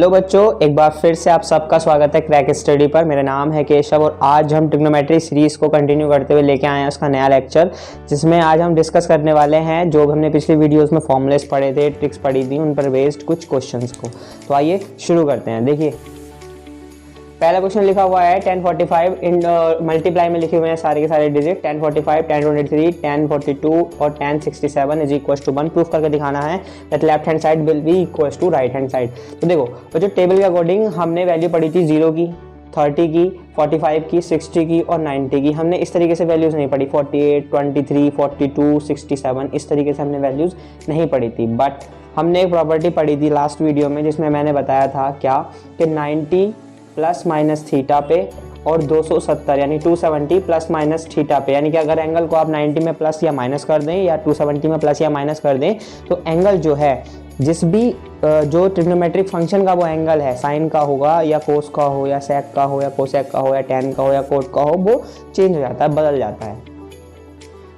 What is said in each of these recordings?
Hello बच्चों, एक बार फिर से आप सबका स्वागत है क्रैक स्टडी पर। मेरा नाम है केशव और आज हम ट्रिग्नोमेट्री सीरीज को कंटिन्यू करते हुए लेके आए हैं उसका नया लेक्चर, जिसमें आज हम डिस्कस करने वाले हैं जो हमने पिछली वीडियोस में फॉर्मूलेस पढ़े थे, ट्रिक्स पढ़ी थी, उन पर बेस्ड कुछ क्वेश्चंस को। तो आइए शुरू करते हैं। देखिए पहला क्वेश्चन लिखा हुआ है 1045 इन मल्टीप्लाई में लिखे हुए हैं सारे के सारे डिजिट 1045, 1023, 1042 और 1067 इज इक्वल टू 1। प्रूफ करके दिखाना है that left hand side will be equal to right hand side. तो देखो जो टेबल के अकॉर्डिंग हमने वैल्यू पढ़ी थी 0 की, 30 की, 45 की, 60 की और 90 की। हमने इस तरीके से वैल्यूज़ नहीं पढ़ी, 48, 23, 42, 67 इस तरीके से हमने वैल्यूज़ नहीं पढ़ी थी। बट हमने एक प्रॉपर्टी पढ़ी थी लास्ट वीडियो में जिसमें मैंने बताया था क्या कि 90 प्लस माइनस थीटा पे और 270 यानी 270 प्लस माइनस थीटा पे, यानी कि अगर एंगल को आप 90 में प्लस या माइनस कर दें या 270 में प्लस या माइनस कर दें तो एंगल जो है जिस भी जो ट्रिग्नोमेट्रिक फंक्शन का वो एंगल है, साइन का होगा या कोस का हो या सेक का हो या कोसेक का हो या टैन का हो या कोट का हो, वो चेंज हो जाता है, बदल जाता है।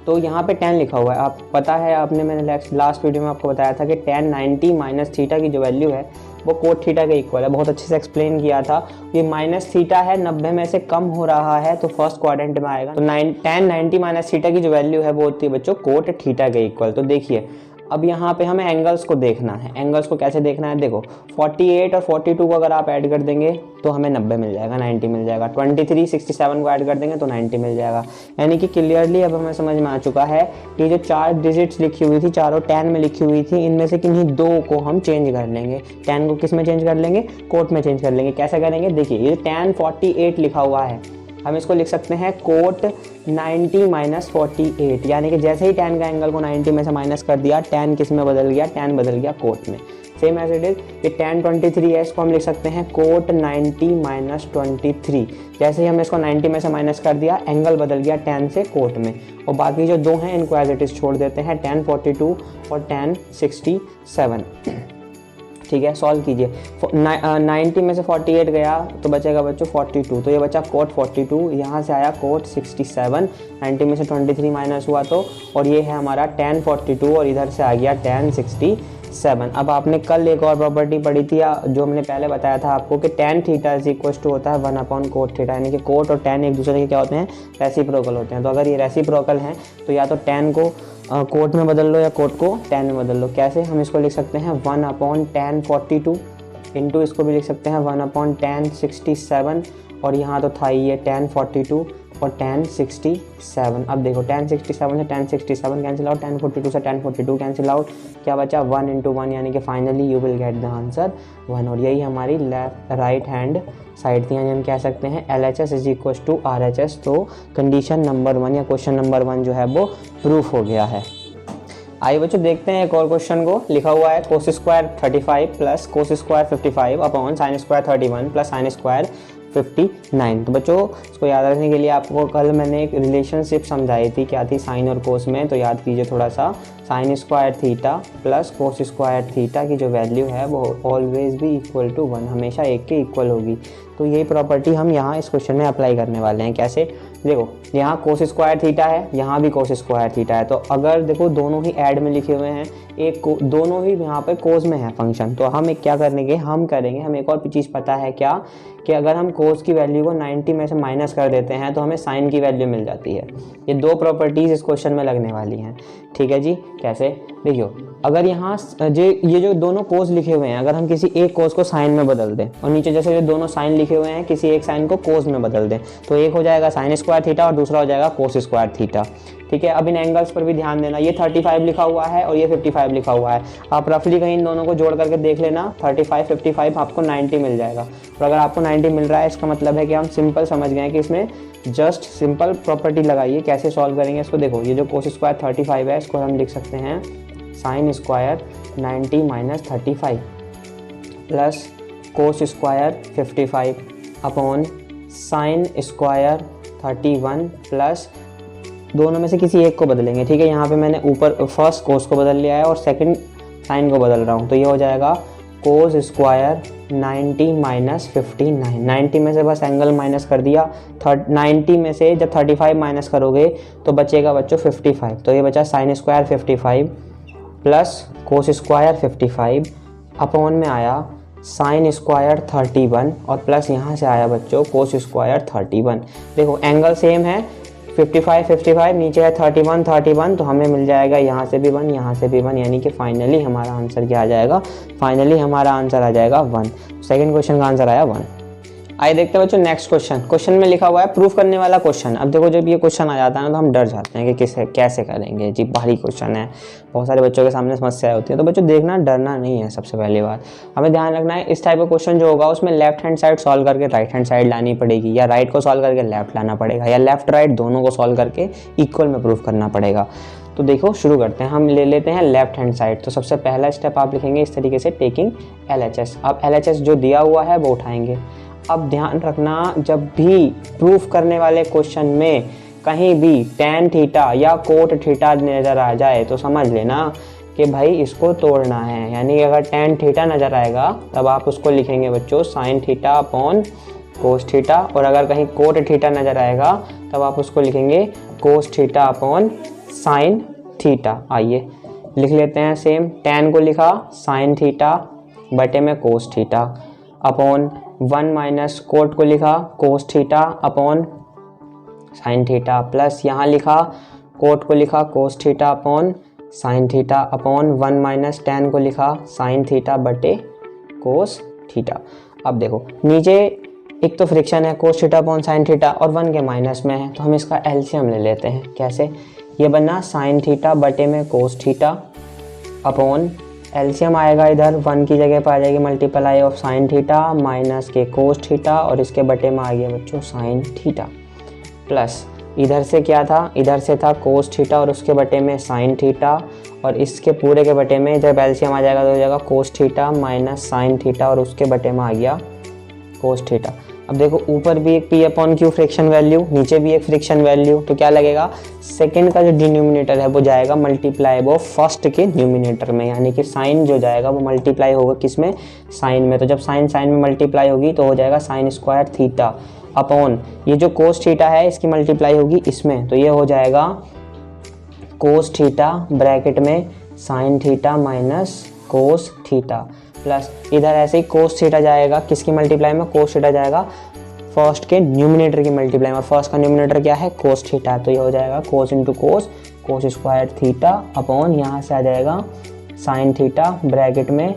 तो यहाँ पे 10 लिखा हुआ है, आप पता है मैंने लास्ट वीडियो में आपको बताया था कि 10 90 माइनस थीटा की जो वैल्यू है वो कोट थीटा के इक्वल है। बहुत अच्छे से एक्सप्लेन किया था। ये माइनस थीटा है, 90 में से कम हो रहा है तो फर्स्ट क्वाड्रेंट में आएगा। तो 10 90 माइनस थीटा की जो वैल्यू है वो होती है बच्चों कोट थीटा के इक्वल। तो देखिए अब यहाँ पे हमें एंगल्स को देखना है। एंगल्स को कैसे देखना है, देखो 48 और 42 को अगर आप ऐड कर देंगे तो हमें 90 मिल जाएगा, 90 मिल जाएगा। 23 67 को ऐड कर देंगे तो 90 मिल जाएगा। यानी कि क्लियरली अब हमें समझ में आ चुका है कि जो 4 डिजिट्स लिखी हुई थी, चारों 10 में लिखी हुई थी, इनमें से किन्हीं 2 को हम चेंज कर लेंगे। 10 को किस में चेंज कर लेंगे, कोट में चेंज कर लेंगे। कैसे करेंगे, देखिए ये 1048 लिखा हुआ है, हम इसको लिख सकते हैं कोट 90 माइनस 48, यानी कि जैसे ही 10 का एंगल को 90 में से माइनस कर दिया, 10 किस में बदल गया, 10 बदल गया कोट में। सेम एज इट इज ये 1023 है, इसको हम लिख सकते हैं कोट 90 माइनस 23। जैसे ही हमने इसको 90 में से माइनस कर दिया, एंगल बदल गया 10 से कोट में। और बाकी जो 2 हैं इनको एज इट इज छोड़ देते हैं, 1042 और 1067। ठीक है, सॉल्व कीजिए। 90 में से 48 गया तो बचेगा बच्चों 42, तो ये बचा कोट 42, यहाँ से आया कोट 67, 90 में से 23 माइनस हुआ तो, और ये है हमारा 1042 और इधर से आ गया 1067। अब आपने कल एक और प्रॉपर्टी पढ़ी थी जो हमने पहले बताया था आपको कि tan theta is equal to होता है 1 कोट थीटा, यानी कि कोट और tan एक दूसरे के क्या होते हैं, रेसिप्रोकल होते हैं। तो अगर ये रेसिप्रोकल हैं तो या तो tan को कोट में बदल लो या कोट को tan में बदल लो। कैसे, हम इसको लिख सकते हैं 1/1042 इंटू इसको भी लिख सकते हैं 1/1067, और यहाँ तो था ये 1042 और 1067। अब देखो 1067 से 1067 कैंसिल आउट, 1042 से 1042 कैंसिल आउट, क्या बचा 1 into 1, यानी कि finally you will get the answer 1। और यही हमारी राइट हैंड साइड थी, यानी हम कह सकते हैं LHS is equal to RHS। तो कंडीशन नंबर 1 या क्वेश्चन नंबर 1 जो है वो प्रूफ हो गया है। आइए बच्चों देखते हैं एक और क्वेश्चन को। लिखा हुआ है cos square 35 plus cos square 55 upon sine square 31 plus sine square 59। तो बच्चों इसको याद रखने के लिए आपको कल मैंने एक रिलेशनशिप समझाई थी, क्या थी, साइन और कोस में। तो याद कीजिए थोड़ा सा, sign square theta plus cos square theta की जो वैल्यू है वो ऑलवेज भी इक्वल टू 1, हमेशा 1 के इक्वल होगी। तो ये प्रॉपर्टी हम यहाँ इस क्वेश्चन में अप्लाई करने वाले हैं। कैसे, देखो यहाँ कोस स्क्वायर थीटा है, यहाँ भी कोस स्क्वायर थीटा है। तो अगर देखो दोनों ही ऐड में लिखे हुए हैं, दोनों ही यहाँ पे कोस में है फंक्शन, तो हम एक क्या करेंगे, हम एक और चीज़ पता है क्या, कि अगर हम कोस की वैल्यू को 90 में से माइनस कर देते हैं तो हमें साइन की वैल्यू मिल जाती है। ये 2 प्रॉपर्टीज़ इस क्वेश्चन में लगने वाली हैं। ठीक है जी, कैसे, देखियो अगर यहाँ ये जो दोनों कोस लिखे हुए हैं, अगर हम किसी एक कोस को साइन में बदल दें, और नीचे जैसे जो दोनों साइन लिखे हुए हैं किसी एक साइन को कोस में बदल दें, तो एक हो जाएगा साइन स्क्वायर थीटा और दूसरा हो जाएगा कोस स्क्वायर थीटा। ठीक है, अब इन एंगल्स पर भी ध्यान देना, ये 35 लिखा हुआ है और ये 55 लिखा हुआ है। आप रफली कहीं इन दोनों को जोड़ करके देख लेना, 35 55 आपको 90 मिल जाएगा। और अगर आपको 90 मिल रहा है इसका मतलब है कि हम सिंपल समझ गए कि इसमें जस्ट सिंपल प्रॉपर्टी लगाइए। कैसे सॉल्व करेंगे इसको, देखो ये जो कोस स्क्वायर 35 है इसको हम लिख सकते हैं sine square 90 minus 35 plus cos square 55 upon sine square 31 plus दोनों में से किसी एक को बदलेंगे। ठीक है, यहाँ पे मैंने ऊपर फर्स्ट कोस को बदल लिया है और सेकंड साइन को बदल रहा हूँ, तो ये हो जाएगा कोस स्क्वायर 90 माइनस 59। 90 में से बस एंगल माइनस कर दिया, 90 में से जब 35 माइनस करोगे तो बचेगा बच्चों 55। तो ये बचा sine square 55 plus cos square 55 upon में आया साइन स्क्वायर 31 और प्लस यहाँ से आया बच्चों कोस स्क्वायर 31। देखो एंगल सेम है, 55 55, नीचे है 31 31, तो हमें मिल जाएगा यहाँ से भी 1 यहाँ से भी 1, यानी कि फाइनली हमारा आंसर क्या आ जाएगा, फाइनली हमारा आंसर आ जाएगा 1। सेकंड क्वेश्चन का आंसर आया 1। आइए देखते हैं बच्चों नेक्स्ट क्वेश्चन। क्वेश्चन में लिखा हुआ है प्रूफ करने वाला क्वेश्चन। अब देखो जब ये क्वेश्चन आ जाता है ना तो हम डर जाते हैं कि कैसे करेंगे जी, भारी क्वेश्चन है, बहुत सारे बच्चों के सामने समस्या होती है। तो बच्चों देखना, डरना नहीं है। सबसे पहली बात हमें ध्यान रखना है, इस टाइप का क्वेश्चन जो होगा उसमें लेफ्ट हैंड साइड सॉल्व करके राइट हैंड साइड लानी पड़ेगी, या राइट को सॉल्व करके लेफ्ट लाना पड़ेगा, या लेफ्ट राइट दोनों को सॉल्व करके इक्वल में प्रूफ करना पड़ेगा। तो देखो शुरू करते हैं, हम ले लेते हैं लेफ्ट हैंड साइड। तो सबसे पहला स्टेप आप लिखेंगे इस तरीके से, टेकिंग LHS। अब LHS जो दिया हुआ है वो उठाएंगे। अब ध्यान रखना, जब भी प्रूफ करने वाले क्वेश्चन में कहीं भी tan थीटा या कोट थीटा नज़र आ जाए तो समझ लेना कि भाई इसको तोड़ना है। यानी अगर tan थीटा नज़र आएगा तब आप उसको लिखेंगे बच्चों sin theta upon cos theta, और अगर कहीं कोट थीटा नज़र आएगा तब आप उसको लिखेंगे cos theta upon sine theta. आइए लिख लेते हैं सेम, tan को लिखा sin थीटा बटे में cos theta upon 1 minus cot को लिखा cos theta upon sine theta, plus यहाँ लिखा कोट को लिखा cos theta upon sine theta upon 1 minus tan को लिखा साइन थीटा बटे कोस थीटा। अब देखो नीचे एक तो फ्रिक्शन है cos theta upon sine theta और 1 के माइनस में है, तो हम इसका एलसीएम ले लेते हैं। कैसे, ये बनना साइन थीटा बटे में कोस थीटा अपॉन एलसीएम आएगा इधर 1 की जगह पर आ जाएगी multiply of sine theta minus के कोस थीटा, और इसके बटे में आ गया बच्चों साइन थीटा, प्लस इधर से क्या था, इधर से था कोस थीटा और उसके बटे में साइन थीटा, और इसके पूरे के बटे में जब एलसीएम आ जाएगा तो हो जाएगा cos theta minus sine theta और उसके बटे में आ गया कोस थीटा। अब देखो ऊपर भी एक P upon Q friction value, नीचे भी एक फ्रिक्शन वैल्यू, तो क्या लगेगा, सेकंड का जो डिनोमिनेटर है वो जाएगा मल्टीप्लाई वो फर्स्ट के न्यूमिनेटर में, यानी कि साइन जो जाएगा वो मल्टीप्लाई होगा किसमें, साइन में। तो जब साइन साइन में मल्टीप्लाई होगी तो हो जाएगा साइन स्क्वायर थीटा अपॉन ये जो कोस थीटा है इसकी मल्टीप्लाई होगी इसमें, तो ये हो जाएगा कोस थीटा ब्रैकेट में sine theta minus cos theta, plus इधर ऐसे ही कोस थीटा जाएगा किसकी मल्टीप्लाई में, कोस थीटा जाएगा फर्स्ट के न्यूमिनेटर की मल्टीप्लाई में, फर्स्ट का न्यूमिनेटर क्या है, कोस थीटा, तो ये हो जाएगा cos into cos, cos square theta upon यहाँ से आ जाएगा साइन थीटा ब्रैकेट में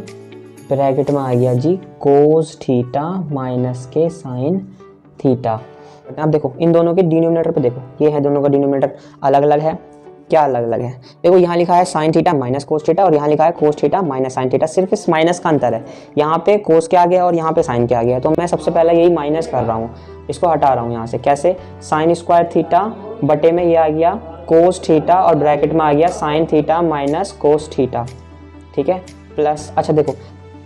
आ गया जी कोस थीटा माइनस के साइन थीटा। अब देखो इन दोनों के डिनोमिनेटर पे देखो, ये है दोनों का डिनोमिनेटर अलग अलग है, क्या अलग अलग है, देखो यहाँ लिखा है sign theta minus cos theta और यहाँ लिखा है cos theta minus sine theta, सिर्फ इस माइनस का अंतर है, यहाँ पे कोस के आगे और यहाँ पे साइन के आगे है। तो मैं सबसे पहले यही माइनस कर रहा हूँ, इसको हटा रहा हूँ यहाँ से। कैसे, साइन स्क्वायर थीटा बटे में ये आ गया कोस थीटा और ब्रैकेट में आ गया sign theta minus cos theta, ठीक है, प्लस अच्छा देखो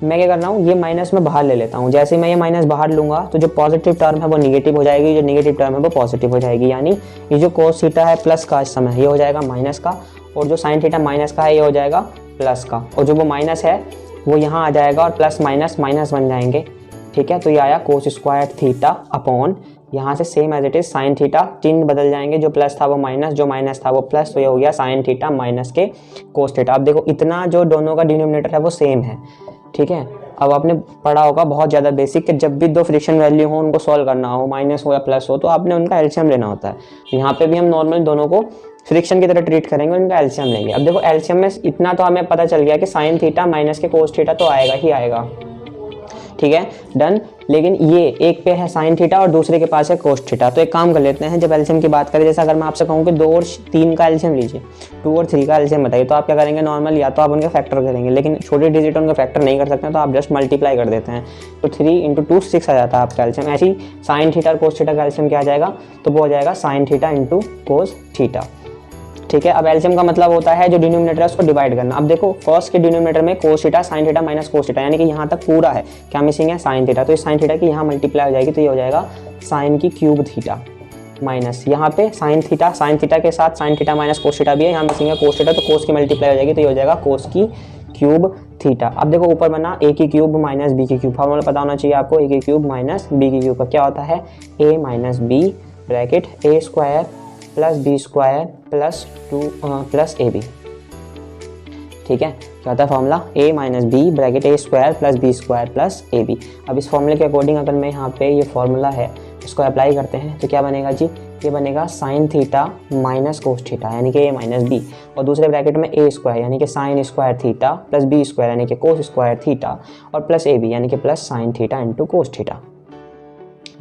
मैं क्या कर रहा हूँ, ये माइनस में बाहर ले लेता हूँ। जैसे मैं ये माइनस बाहर लूँगा तो जो पॉजिटिव टर्म है वो निगेटिव हो जाएगी, जो निगेटिव टर्म है वो पॉजिटिव हो जाएगी, यानी ये जो कोस थीटा है प्लस का इस समय ये हो जाएगा माइनस का, और जो साइन थीटा माइनस का है ये हो जाएगा प्लस का, और जो वो माइनस है वो यहाँ आ जाएगा और प्लस माइनस माइनस बन जाएंगे, ठीक है। तो ये आया कोस स्क्वायर थीटा अपॉन यहाँ से same as it is sine theta, चिन्ह बदल जाएंगे, जो प्लस था वो माइनस, जो माइनस था वो प्लस, तो ये हो गया साइन थीटा माइनस के कोस थीटा। अब देखो इतना जो दोनों का डिनोमिनेटर है वो सेम है, ठीक है। अब आपने पढ़ा होगा बहुत ज़्यादा बेसिक कि जब भी दो फ्रिक्शन वैल्यू हो उनको सॉल्व करना हो, माइनस हो या प्लस हो, तो आपने उनका एलसीएम लेना होता है। यहाँ पे भी हम नॉर्मल दोनों को फ्रिक्शन की तरह ट्रीट करेंगे और इनका एलसीएम लेंगे। अब देखो एलसीएम में इतना तो हमें पता चल गया कि साइन थीटा माइनस के कोस थीटा तो आएगा ही आएगा, ठीक है, डन। लेकिन ये एक पे है साइन थीटा और दूसरे के पास है कोस थीटा, तो एक काम कर लेते हैं, जब एलसीएम की बात करें, जैसा अगर मैं आपसे कहूँ कि 2 और 3 का एलसीएम लीजिए, 2 और 3 का एलसीएम बताइए, तो आप क्या करेंगे, नॉर्मल या तो आप उनके फैक्टर करेंगे, लेकिन छोटे डिजिट उनका फैक्टर नहीं कर सकते हैं तो आप जस्ट मल्टीप्लाई कर देते हैं, तो 3 इंटू 2 6 आ जाता है आपका एलसीएम। ऐसे ही साइन थीटा और कोस थीटा का एलसीएम क्या आ जाएगा, तो वो हो जाएगा sign theta into cos theta, ठीक है। अब एलसीएम का मतलब होता है जो डिनोमिनेटर है उसको डिवाइड करना। अब देखो फर्स्ट के डिनोमिनेटर में cos theta sine theta minus cos theta, यानी कि यहाँ तक पूरा है, क्या मिसिंग है, साइन थीटा, तो इस साइन थीटा की यहाँ मल्टीप्लाई हो जाएगी, तो ये हो जाएगा साइन की क्यूब थीटा माइनस यहाँ पे साइन थीटा के साथ sign theta minus cos theta भी है, यहाँ मिसिंग है कोस थीटा, तो कोस की मल्टीप्लाई हो जाएगी, तो ये हो जाएगा कोस की क्यूब थीटा। अब देखो ऊपर बना ए की क्यूब माइनस बी की क्यूब, फॉर्मूला पता होना चाहिए आपको, ए की क्यूब माइनस बी की क्यूब का क्या होता है, A minus B bracket A square plus B square plus 2 plus A B, ठीक है, क्या होता है formula a minus B bracket a square plus B square plus A B. अब इस फॉर्मूले के अकॉर्डिंग अगर मैं यहाँ पे ये फॉर्मूला है इसको अप्लाई करते हैं तो क्या बनेगा जी, ये बनेगा sign theta minus cos theta यानी कि a माइनस बी, और दूसरे ब्रैकेट में a स्क्वायर यानी कि sine square theta plus b square यानी कि कोस स्क्वायर थीटा और प्लस ए बी यानी कि plus sign theta into cos theta,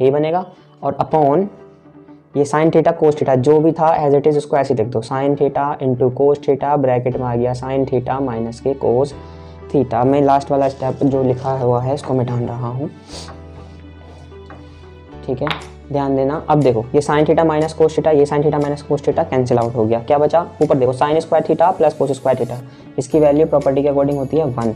ये बनेगा। और अपॉन ये साइन थीटा कोस थीटा जो भी था एज इट इज उसको ऐसे लिख दो, sign theta into cos theta bracket में आ गया साइन थीटा माइनस के कोस थीटा। मैं लास्ट वाला स्टेप जो लिखा हुआ है इसको मिटा रहा हूँ, ठीक है, ध्यान देना। अब देखो ये sine theta minus cos theta, ये sine theta minus cos theta cancel out हो गया, क्या बचा ऊपर देखो sine square theta plus cos square theta, इसकी वैल्यू प्रॉपर्टी के अकॉर्डिंग होती है 1,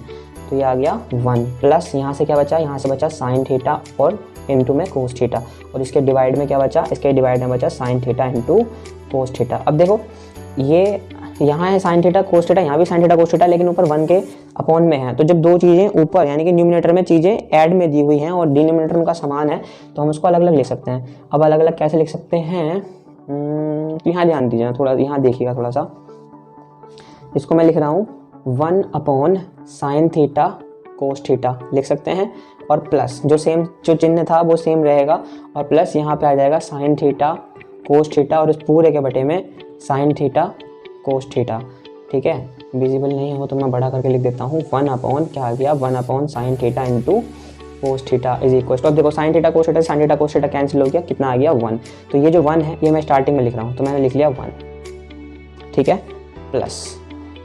तो ये आ गया 1 प्लस यहाँ से क्या बचा, यहाँ से बचा साइन थीटा और इंटू में कोस थीटा, और इसके डिवाइड में क्या बचा, इसके डिवाइड में बचा sign theta into cos theta. अब देखो ये यहाँ है साइन थीटा कोस थीटा, यहाँ भी साइन थीटा कोस थीटा, लेकिन ऊपर 1 के अपॉन में है, तो जब दो चीज़ें ऊपर यानी कि न्यूमिनेटर में चीज़ें ऐड में दी हुई हैं और डिनोमिनेटर उनका समान है तो हम उसको अलग अलग लिख सकते हैं। अब अलग अलग कैसे लिख सकते हैं, यहाँ ध्यान दीजिए थोड़ा, यहाँ देखिएगा थोड़ा सा, इसको मैं लिख रहा हूँ 1 upon sine theta cos theta लिख सकते हैं, और प्लस जो सेम जो चिन्ह था वो सेम रहेगा, और प्लस यहाँ पे आ जाएगा साइन थीटा कोस थीटा और इस पूरे के बटे में साइन थीटा कोस थीटा, ठीक है। विजिबल नहीं हो तो मैं बड़ा करके लिख देता हूँ 1 अपॉन क्या आ गया 1 upon sine theta into cos theta is equal to, अब देखो sine theta cos theta sine theta cos theta cancel हो गया, कितना आ गया 1, तो ये जो 1 है ये मैं स्टार्टिंग में लिख रहा हूँ तो मैंने लिख लिया 1, ठीक है, प्लस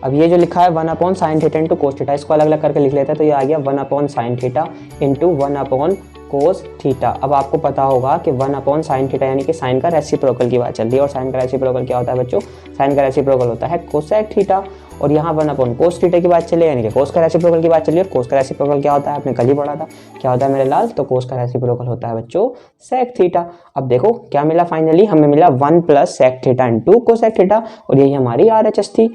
अब ये जो लिखा है 1 upon sine theta into cos theta, इसको अलग अलग करके लिख लेते हैं तो ये आ गया 1 upon sine theta into 1 upon cos theta. अब आपको पता होगा कि 1 अपॉन साइन थीटा यानी कि साइन का रेसिप्रोकल की बात चल रही है, और साइन का रेसिप्रोकल क्या होता है बच्चों, साइन का रेसिप्रोकल होता है कोसेक थीटा, और यहाँ 1 अपॉन कोस थीटा की बात चली यानी कि कोस का रेसिप्रोकल की बात चली, और कोस का रेसिप्रोकल क्या होता है आपने कल ही पढ़ा था, क्या होता है मेरे लाल, तो कोस का रेसिप्रोकल होता है बच्चों सेक थीटा। अब देखो क्या मिला फाइनली, हमें मिला 1 plus sec theta into cosec theta, और यही हमारी RHS थी,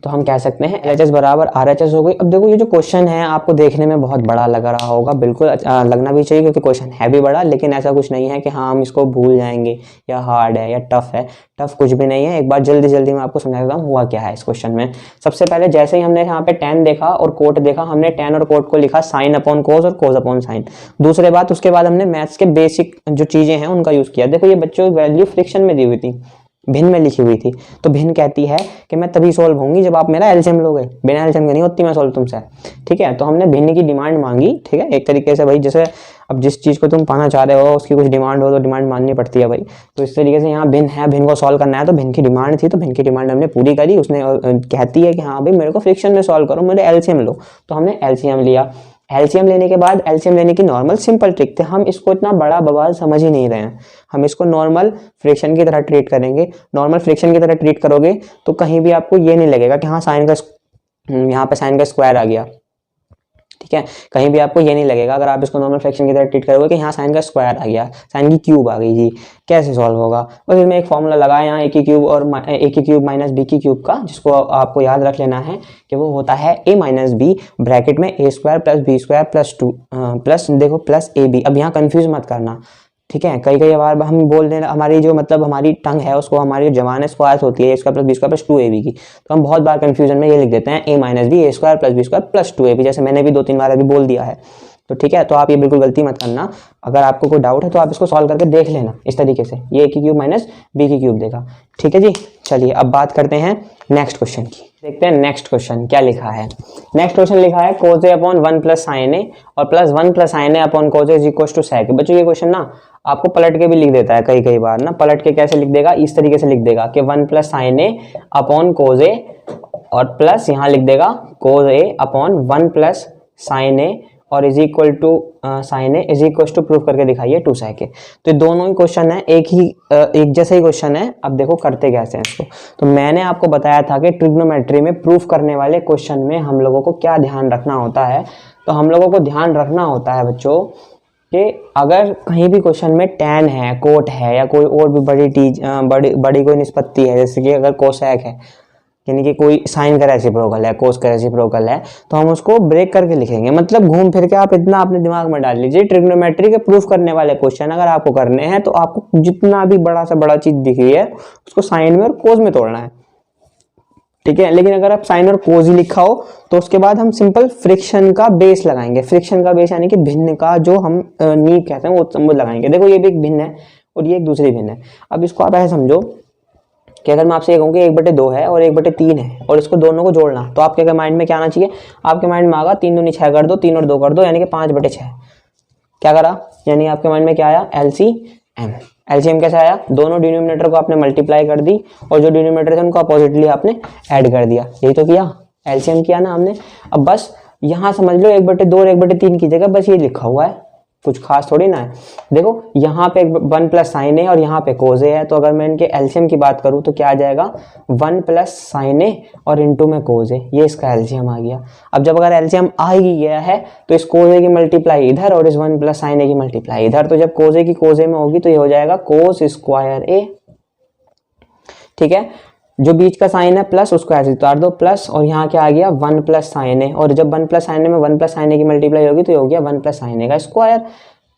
तो हम कह सकते हैं LHS बराबर RHS हो गई। अब देखो ये जो क्वेश्चन है आपको देखने में बहुत बड़ा लग रहा होगा, बिल्कुल लगना भी चाहिए क्योंकि क्वेश्चन है भी बड़ा, लेकिन ऐसा कुछ नहीं है कि हाँ हम इसको भूल जाएंगे या हार्ड है या टफ है, टफ कुछ भी नहीं है। एक बार जल्दी जल्दी मैं आपको समझा देता हूँ हुआ क्या है इस क्वेश्चन में। सबसे पहले जैसे ही हमने यहाँ पे tan देखा और कोट देखा, हमने tan और कोट को लिखा साइन अपॉन कोस और कोस अपॉन साइन। दूसरे बात उसके बाद हमने मैथ्स के बेसिक जो चीजें हैं उनका यूज किया। देखो ये बच्चों वैल्यू फ्रिक्शन में दी हुई थी, भिन्न में लिखी हुई थी, तो भिन्न कहती है कि मैं तभी सॉल्व होंगी जब आप मेरा एलसीएम लोगे, बिना एलसीएम के नहीं होती मैं सॉल्व तुमसे, ठीक है। तो हमने भिन्न की डिमांड मांगी, ठीक है, एक तरीके से भाई जैसे अब जिस चीज़ को तुम पाना चाह रहे हो उसकी कुछ डिमांड हो तो डिमांड माननी पड़ती है भाई, तो इस तरीके से यहाँ भिन्न है, भिन्न को सॉल्व करना है तो भिन्न की डिमांड थी, तो भिन्न की डिमांड हमने पूरी करी। उसने कहती है कि हाँ भाई मेरे को फ्रिक्शन में सॉल्व करो, मेरे एलसीएम लो, तो हमने एलसीएम लिया। एलसीएम लेने के बाद एलसीएम लेने की नॉर्मल सिंपल ट्रिक थे, हम इसको इतना बड़ा बवाल समझ ही नहीं रहे हैं, हम इसको नॉर्मल फ्रिक्शन की तरह ट्रीट करेंगे। नॉर्मल फ्रिक्शन की तरह ट्रीट करोगे तो कहीं भी आपको ये नहीं लगेगा कि हाँ साइन का यहाँ पे साइन का स्क्वायर आ गया, ठीक है, कहीं भी आपको ये नहीं लगेगा अगर आप इसको नॉर्मल फ्रैक्शन की तरह ट्रीट करोगे कि यहाँ साइन का स्क्वायर आ गया, साइन की क्यूब आ गई जी, कैसे सॉल्व होगा। बस इसमें एक फॉर्मूला लगाया यहाँ ए की क्यूब और ए की क्यूब माइनस बी की क्यूब का, जिसको आपको याद रख लेना है कि वो होता है a माइनस बी ब्रैकेट में a square plus B square plus 2 plus देखो प्लस ए बी। अब यहाँ कन्फ्यूज मत करना, ठीक है, कई बार हम बोल दें हमारी जो मतलब हमारी टंग है उसको हमारी जबान स्क्वायर होती है a square plus B square plus 2ab की, तो हम बहुत बार कंफ्यूजन में ये लिख देते हैं a minus B a square plus B square plus 2ab, जैसे मैंने भी 2-3 बार अभी बोल दिया है, तो ठीक है। तो आप ये बिल्कुल गलती मत करना, अगर आपको कोई डाउट है तो आप इसको सॉल्व करके देख लेना इस तरीके से, ये a की क्यूब माइनस b की क्यूब देगा, ठीक है जी। चलिए अब बात करते हैं नेक्स्ट क्वेश्चन की, देखते हैं नेक्स्ट क्वेश्चन क्या लिखा है। नेक्स्ट क्वेश्चन लिखा है cos a upon 1 plus sine A और plus 1 plus sine A upon cos a is equal to sec। बच्चों ये क्वेश्चन ना आपको पलट के भी लिख देता है, कई बार ना पलट के कैसे लिख देगा, इस तरीके से लिख देगा कि 1 plus sine A upon cos a और प्लस यहाँ लिख देगा cos a upon 1 plus sine A और is equal to sine A is equal to proof करके दिखाइए 2 sec। तो दोनों ही क्वेश्चन है एक जैसा ही क्वेश्चन है। अब देखो करते कैसे हैं इसको, तो मैंने आपको बताया था कि ट्रिग्नोमेट्री में प्रूफ करने वाले क्वेश्चन में हम लोगों को क्या ध्यान रखना होता है। तो हम लोगों को ध्यान रखना होता है बच्चों कि अगर कहीं भी क्वेश्चन में tan है, कोट है या कोई और भी बड़ी कोई निष्पत्ति है, जैसे कि अगर कोसेक है यानी कि कोई साइन का रेसिप्रोकल है, कोस का रेसिप्रोकल है, तो हम उसको ब्रेक करके लिखेंगे। मतलब घूम फिर के आप इतना अपने दिमाग में डाल लीजिए, ट्रिग्नोमेट्री के प्रूफ करने वाले क्वेश्चन अगर आपको करने हैं तो आपको जितना भी बड़ा से बड़ा चीज दिख रही है उसको साइन में और कोस में तोड़ना है, ठीक है। लेकिन अगर आप साइन और कोस ही लिखा हो तो उसके बाद हम सिंपल फ्रिक्शन का बेस लगाएंगे। फ्रिक्शन का बेस यानी कि भिन्न का जो हम नींव कहते हैं वो लगाएंगे। देखो ये भी एक भिन्न है और ये एक दूसरी भिन्न है। अब इसको आप ऐसे समझो कि अगर मैं आपसे ये कहूँ कि 1/2 है और 1/3 है और इसको दोनों को जोड़ना, तो आपके माइंड में क्या आना चाहिए? आपके माइंड में आगा 3 दूनी 6 कर दो, 3 और 2 कर दो, यानी कि 5/6। क्या करा? यानी आपके माइंड में क्या आया? LCM। LCM कैसे आया? दोनों डिनोमिनेटर को आपने मल्टीप्लाई कर दी और जो डिनोमिनेटर थे उनको अपोजिटली आपने ऐड कर दिया। यही तो किया, LCM किया ना हमने। अब बस यहाँ समझ लो 1/2 और 1/3 की जगह बस ये लिखा हुआ है, कुछ खास थोड़ी ना है। देखो यहाँ पे 1 प्लस साइन ए और यहाँ पे कोज ए है, तो अगर मैं इनके एलसीएम की बात करूँ तो क्या आ जाएगा? 1 प्लस साइन ए और इनटू में कोज ए, ये इसका एलसीएम आ गया। अब जब अगर एलसीएम आ ही गया है तो इस कोज ए की मल्टीप्लाई इधर और इस 1 प्लस साइन ए की मल्टीप्लाई इधर, तो जब कोज ए की कोज ए में होगी तो ये हो जाएगा कोस स्क्वायर ए। ठीक है, जो बीच का साइन है प्लस उसको ऐसे उतार दो प्लस, और यहाँ क्या आ गया? 1 प्लस साइन ए, और जब 1 प्लस साइन ए में 1 प्लस साइन ए की मल्टीप्लाई होगी तो ये हो गया 1 प्लस साइन ए का स्क्वायर।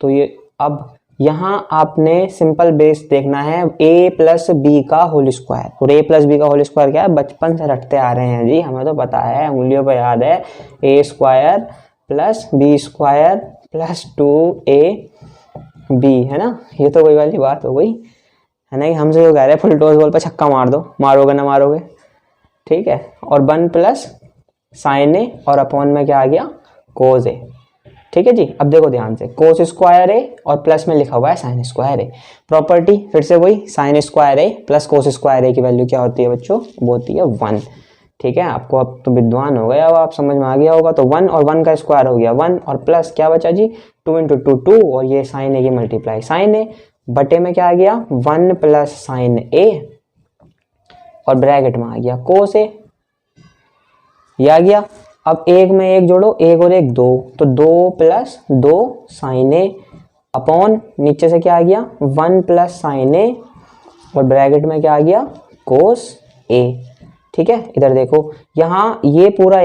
तो ये अब यहाँ आपने सिंपल बेस देखना है a प्लस बी का होल स्क्वायर, और a प्लस बी का होल स्क्वायर क्या है? बचपन से रटते आ रहे हैं जी, हमें तो पता है, उंगलियों पर याद है। a square plus B square plus 2ab, है ना? ये तो कोई वाली बात हो गई, है ना? कि हमसे जो कह रहे हैं फुल टॉस बॉल पर छक्का मार दो, मारोगे ना मारोगे, ठीक है। और 1 प्लस साइन ए और अपॉन में क्या आ गया? कोस ए। ठीक है जी। अब देखो ध्यान से, कोस स्क्वायर ए और प्लस में लिखा हुआ है साइन स्क्वायर ए। प्रॉपर्टी फिर से वही, sign square A plus cos square A की वैल्यू क्या होती है बच्चों? वो होती है 1। ठीक है, आपको अब तो विद्वान हो गया, अब आप समझ में आ गया होगा। तो 1 और 1 का स्क्वायर हो गया 1, और प्लस क्या बचा जी? 2 × 2 2, और ये साइन ए की मल्टीप्लाई साइन ए, बटे में क्या आ गया? 1 प्लस साइन ए और ब्रैकेट में आ गया कोस ए, ये आ गया। अब एक में एक जोड़ो, एक और एक 2, तो 2 प्लस 2 साइन ए अपॉन नीचे से क्या आ गया? 1 प्लस साइन ए और ब्रैकेट में क्या आ गया? कोस ए। ठीक है, इधर देखो, यहाँ ये पूरा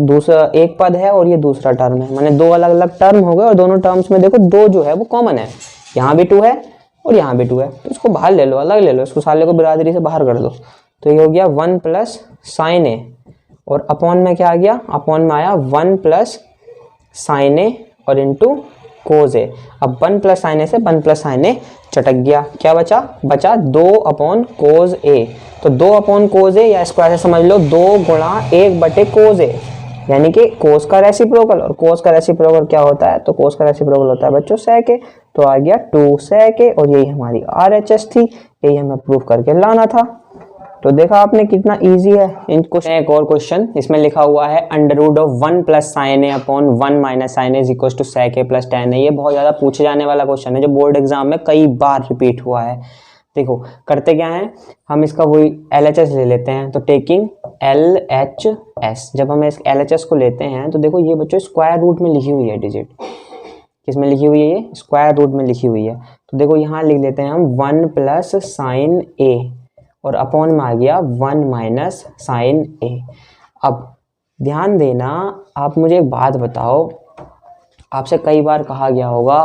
दूसरा एक पद है और ये दूसरा टर्म है, माने 2 अलग अलग टर्म हो गए, और दोनों टर्म्स में देखो 2 जो है वो कॉमन है, यहाँ भी 2 है और यहाँ भी 2 है, तो इसको बाहर ले लो, अलग ले लो, इसको साले को बिरादरी से बाहर कर दो। तो ये हो गया 1 प्लस साइन ए, और अपॉन में क्या आ गया? अपॉन में आया 1 प्लस साइन ए और इनटू कोस ए। अब 1 प्लस साइन ए से 1 प्लस साइन ए चटक गया, क्या बचा? बचा 2 अपॉन कोस ए। तो 2 अपॉन कोस ए, या इसको ऐसे समझ लो 2 गुणा 1 बटे कोस ए, यानी कि कोस का रेसिप्रोकल, और कोस का रेसिप्रोकल क्या होता है? तो कोस का रेसिप्रोकल होता है बच्चों सेक ए। तो आ गया 2 सेक ए, और यही हमारी RHS थी, यही हमें प्रूव करके लाना था। तो देखा आपने कितना इजी है। इन क्वेश्चन एक और क्वेश्चन, इसमें लिखा हुआ है √1 plus sine A upon 1 minus sine A is equal to sec A plus tan A. ये बहुत ज़्यादा पूछे जाने वाला क्वेश्चन है, जो बोर्ड एग्जाम में कई बार रिपीट हुआ है। देखो करते क्या है, हम इसका वही LHS ले लेते हैं। तो टेकिंग LHS, जब हम इस LHS को लेते हैं तो देखो ये बच्चों स्क्वायर रूट में लिखी हुई है डिजिट, किस में लिखी हुई है? ये स्क्वायर रूट में लिखी हुई है। तो देखो यहाँ लिख लेते हैं हम 1 प्लस साइन ए, और अपॉन में आ गया 1 माइनस साइन ए। अब ध्यान देना, आप मुझे एक बात बताओ, आपसे कई बार कहा गया होगा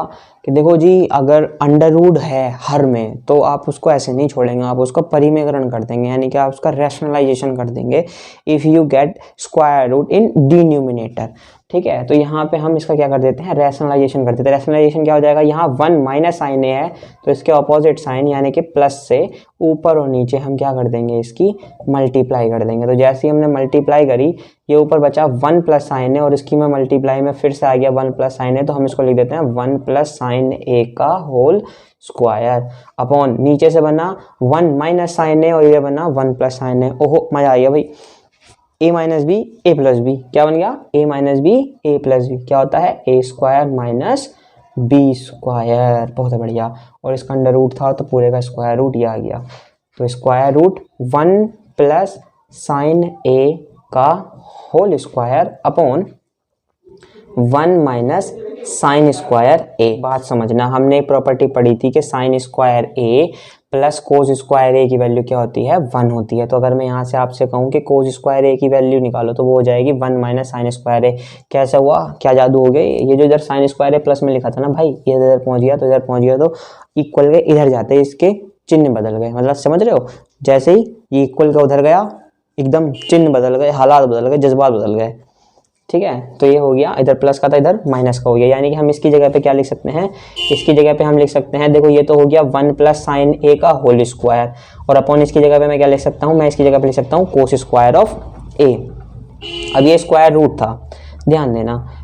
कि देखो जी अगर अंडर रूट है हर में तो आप उसको ऐसे नहीं छोड़ेंगे, आप उसका परिमेयकरण कर देंगे, यानी कि आप उसका रैशनलाइजेशन कर देंगे if you get square root in denominator. ठीक है, तो यहाँ पे हम इसका क्या कर देते हैं? रैशनलाइजेशन कर देते हैं। रैशनलाइजेशन क्या हो जाएगा? यहाँ 1 माइनस साइन ए है तो इसके ऑपोजिट साइन यानी कि प्लस से ऊपर और नीचे हम क्या कर देंगे? इसकी मल्टीप्लाई कर देंगे। तो जैसे ही हमने मल्टीप्लाई करी, ये ऊपर बचा 1 प्लस साइन ए, और इसकी मैं मल्टीप्लाई में फिर से आ गया 1 प्लस साइन ए, तो हम इसको लिख देते हैं 1 प्लस साइन ए का होल स्क्वायर अपॉन नीचे से बना 1 माइनस साइन ए और ये बना 1 प्लस साइन ए। ओहो मजा आ गया भाई, a minus B A plus B क्या बन गया? a minus B A plus B क्या होता है? a square minus B square. बहुत बढ़िया, और इसका अंडर रूट था तो पूरे का स्क्वायर रूट ये आ गया। तो square root 1 plus sine A का whole square upon 1 minus sine square A. बात समझना, हमने एक प्रॉपर्टी पढ़ी थी कि sine square A plus cos square A की वैल्यू क्या होती है? 1 होती है। तो अगर मैं यहाँ से आपसे कहूँ कि कोस स्क्वायर ए की वैल्यू निकालो तो वो हो जाएगी 1 माइनस साइन स्क्वायर ए। कैसे हुआ? क्या जादू हो गया? ये जो इधर साइन स्क्वायर ए प्लस में लिखा था ना भाई, ये इधर पहुँच गया तो इधर पहुँच गया, तो इक्वल के इधर जाते इसके चिन्ह बदल गए, मतलब समझ रहे हो? जैसे ही ये इक्वल का उधर गया, एकदम चिन्ह बदल गए, हालात बदल गए, जज्बात बदल गए। ठीक है, तो ये हो गया, इधर प्लस का था इधर माइनस का हो गया, यानी कि हम इसकी जगह पे क्या लिख सकते हैं, इसकी जगह पे हम लिख सकते हैं, देखो ये तो हो गया 1 प्लस साइन ए का होल स्क्वायर, और अपॉन इसकी जगह पे मैं क्या लिख सकता हूँ, मैं इसकी जगह पे लिख सकता हूँ कोस स्क्वायर ऑफ ए। अब ये स्क्वायर रूट था, ध्यान देना।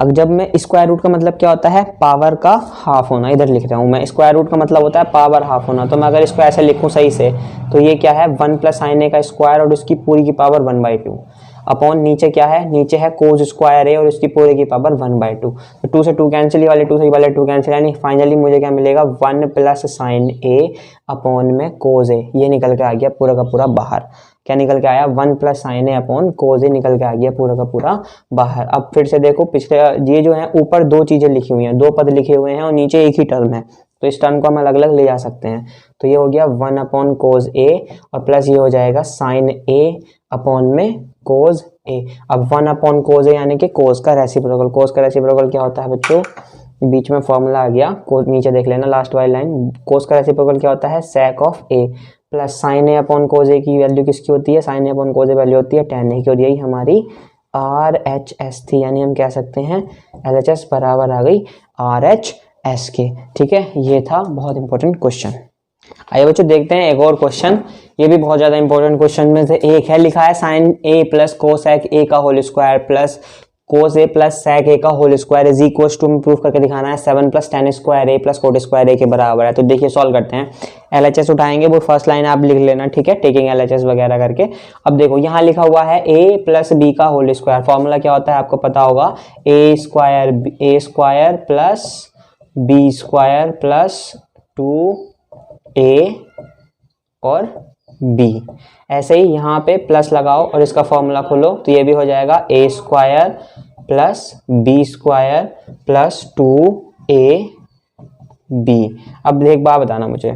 अब जब मैं स्क्वायर रूट का मतलब क्या होता है, पावर का हाफ होना, इधर लिख रहा हूँ मैं, स्क्वायर रूट का मतलब होता है पावर हाफ होना। तो मैं अगर इसको ऐसे लिखूँ सही से, तो ये क्या है 1 प्लस साइन ए का स्क्वायर और उसकी पूरी की पावर 1/2 अपॉन नीचे क्या है, नीचे है कोस स्क्वायर ए और उसकी पूरे की पावर 1/2। तो 2 से 2 कैंसिल, ये वाले 2 से ये वाले 2 कैंसिल, यानी फाइनली मुझे क्या मिलेगा 1 प्लस साइन ए अपॉन में कोस ए, ये निकल के आ गया पूरा का पूरा बाहर। क्या निकल के आया, 1 plus sine A upon cos ए निकल के आ गया पूरा का पूरा बाहर। अब फिर से देखो पिछले ये जो है ऊपर 2 चीजें लिखी हुई हैं, 2 पद लिखे हुए हैं और नीचे एक ही टर्म है, तो इस टर्म को हम अलग अलग ले जा सकते हैं। तो ये हो गया 1 अपॉन कोस ए और प्लस ये हो जाएगा साइन ए अपॉन में कोस ए। अब 1 अपॉन कोस ए यानी कि कोस का रेसिप्रोकल। कोस का रेसिप्रोकल क्या होता है बच्चों, बीच में फॉर्मूला आ गया, नीचे देख लेना लास्ट वाली लाइन। कोस का रेसिप्रोकल क्या होता है, sec of A plus sine A upon cos A की वैल्यू किसकी होती है, sine A upon cos A value होती है tan ए की, और यही हमारी RHS थी, यानी हम कह सकते हैं LHS बराबर आ गई RHS के। ठीक है, ये था बहुत इंपॉर्टेंट क्वेश्चन। आइए बच्चों देखते हैं एक और क्वेश्चन, ये भी बहुत ज्यादा इंपॉर्टेंट क्वेश्चन में से एक है। लिखा है sine A plus cosec A का whole square plus cos A plus sec A का whole square is equal to, में प्रूफ करके दिखाना है 7 plus tan square A plus cot square A के बराबर है। तो देखिए सॉल्व करते हैं, LHS उठाएंगे, वो फर्स्ट लाइन आप लिख लेना, ठीक है, टेकिंग LHS वगैरह करके। अब देखो यहाँ लिखा हुआ है a प्लस बी का होल स्क्वायर, फॉर्मूला क्या होता है आपको पता होगा, A square plus B square plus 2a और b। ऐसे ही यहाँ पे प्लस लगाओ और इसका फॉर्मूला खोलो, तो ये भी हो जाएगा a square plus B square plus 2ab। अब एक बात बताना मुझे,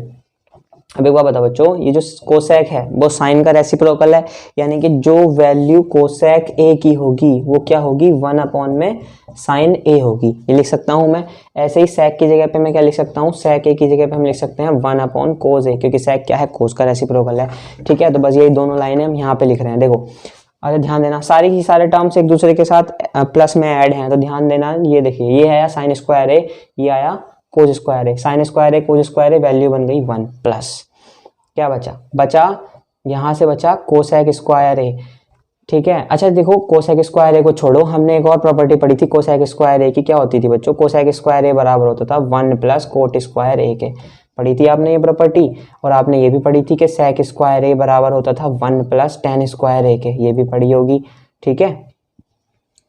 अब एक बात बताओ बच्चों, ये जो कोसेक है वो साइन का रेसिप्रोकल है, यानी कि जो वैल्यू कोसेक ए की होगी वो क्या होगी, 1 अपॉन में साइन ए होगी, ये लिख सकता हूं मैं। ऐसे ही सेक की जगह पे मैं क्या लिख सकता हूं, सेक ए की जगह पे हम लिख सकते हैं 1 अपॉन कोस ए, क्योंकि सेक क्या है, कोस का रेसिप्रोकल है। ठीक है, तो बस यही दोनों लाइनें हम यहाँ पे लिख रहे हैं। देखो अरे ध्यान देना, सारी की सारे टर्म्स एक दूसरे के साथ प्लस में ऐड हैं, तो ध्यान देना। ये देखिए, ये आया साइन स्क्वायर ए, ये आया कोस स्क्वायर ए, साइन स्क्वायर ए कोस स्क्वायर ए, वैल्यू बन गई 1 प्लस क्या बचा यहां से बचा कोसेक स्क्वायर ए। ठीक है, अच्छा देखो कोसेक स्क्वायर ए को छोड़ो, हमने एक और प्रॉपर्टी पढ़ी थी कोसेक स्क्वायर ए की, क्या होती थी बच्चों, कोसेक स्क्वायर ए बराबर होता था 1 प्लस कोट स्क्वायर ए के। पढ़ी थी आपने ये प्रॉपर्टी, और आपने ये भी पढ़ी थी कि सेक स्क्वायर ए बराबर होता था 1 प्लस tan स्क्वायर ए के, ये भी पढ़ी होगी। ठीक है,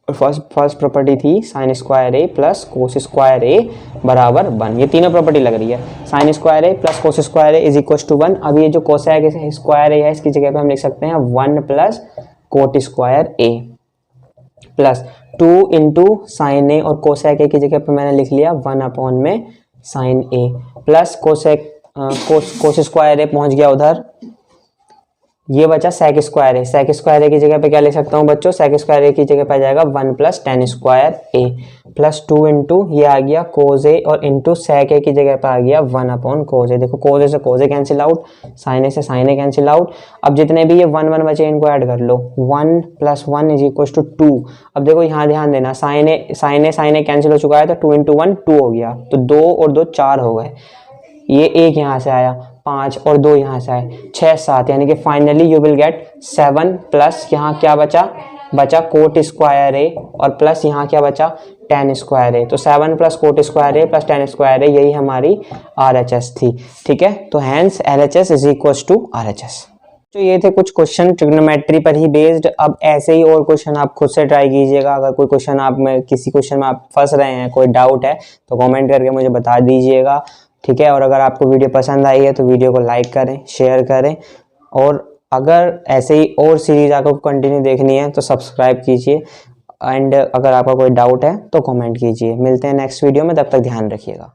फर्स्ट प्रॉपर्टी थी sine square A plus cos square A बराबर 1, ये तीनों प्रॉपर्टी लग रही है। Sine square A plus cos square A is equal to 1। अब ये जो कोसेक स्क्वायर ए है इसकी जगह पे हम लिख सकते हैं 1 plus cot square A plus 2 into sine A, और कोसेक ए की जगह पे मैंने लिख लिया 1 अपॉन में sign A plus cosec cos square ए पहुंच गया उधर, ये बचा sec square A. Sec square A की जगह पे क्या लिख सकता हूँ बच्चों, सेक स्क्वायर ए की जगह पे आ जाएगा 1 plus tan square A plus 2 into ये आ गया कोस ए, और इंटू सेक ए की जगह पे आ गया 1 अपॉन कोस ए। देखो कोस ए से कोस ए कैंसिल आउट, साइन ए से साइन ए कैंसिल आउट। अब जितने भी ये 1 1 बचे इनको ऐड कर लो, 1 प्लस 1 इज इक्वल टू 2। अब देखो यहाँ ध्यान देना, साइन ए कैंसिल हो चुका है, तो 2 इंटू 1 2 हो गया, तो 2 और 2 4 हो गए, ये एक यहाँ से आया 5 और 2 यहाँ से आए 6 7, यानी कि finally you will get 7 plus यहाँ क्या बचा कोट स्क्वायर ए, और प्लस यहाँ क्या बचा tan स्क्वायर ए। तो 7 plus cot square A plus tan square A, यही हमारी RHS थी। ठीक है, तो hence LHS is equal to RHS। तो ये थे कुछ क्वेश्चन ट्रिग्नोमेट्री पर ही बेस्ड। अब ऐसे ही और क्वेश्चन आप खुद से ट्राई कीजिएगा। अगर कोई क्वेश्चन आप में किसी क्वेश्चन में आप फंस रहे हैं, कोई डाउट है, तो कमेंट करके मुझे बता दीजिएगा। ठीक है, और अगर आपको वीडियो पसंद आई है तो वीडियो को लाइक करें, शेयर करें, और अगर ऐसे ही और सीरीज आपको कंटिन्यू देखनी है तो सब्सक्राइब कीजिए। एंड अगर आपका कोई डाउट है तो कमेंट कीजिए। मिलते हैं नेक्स्ट वीडियो में, तब तक ध्यान रखिएगा।